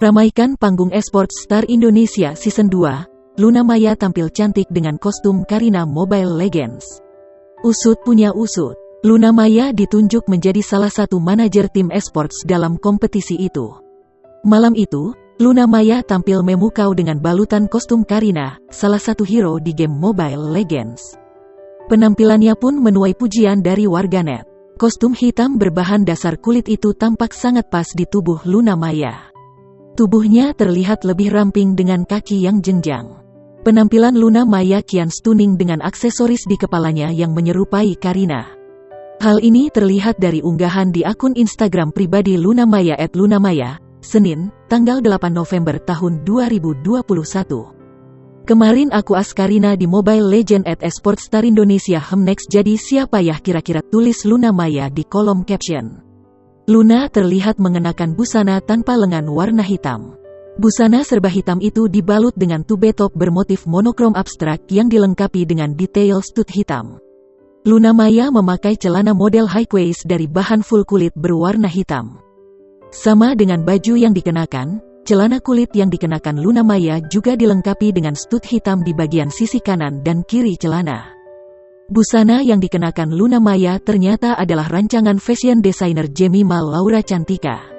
Ramaikan panggung esports Star Indonesia Season 2, Luna Maya tampil cantik dengan kostum Karina Mobile Legends. Usut punya usut, Luna Maya ditunjuk menjadi salah satu manajer tim esports dalam kompetisi itu. Malam itu, Luna Maya tampil memukau dengan balutan kostum Karina, salah satu hero di game Mobile Legends. Penampilannya pun menuai pujian dari warganet. Kostum hitam berbahan dasar kulit itu tampak sangat pas di tubuh Luna Maya. Tubuhnya terlihat lebih ramping dengan kaki yang jenjang. Penampilan Luna Maya kian stunning dengan aksesoris di kepalanya yang menyerupai Karina. Hal ini terlihat dari unggahan di akun Instagram pribadi Luna Maya @lunamaya, Senin, tanggal 8 November tahun 2021. Kemarin aku as Karina di Mobile Legend @esports Star Indonesia Next, jadi siapa ya kira-kira, tulis Luna Maya di kolom caption. Luna terlihat mengenakan busana tanpa lengan warna hitam. Busana serba hitam itu dibalut dengan tube top bermotif monokrom abstrak yang dilengkapi dengan detail stud hitam. Luna Maya memakai celana model high waist dari bahan full kulit berwarna hitam. Sama dengan baju yang dikenakan, celana kulit yang dikenakan Luna Maya juga dilengkapi dengan stud hitam di bagian sisi kanan dan kiri celana. Busana yang dikenakan Luna Maya ternyata adalah rancangan fashion designer Jemima Laura Cantika.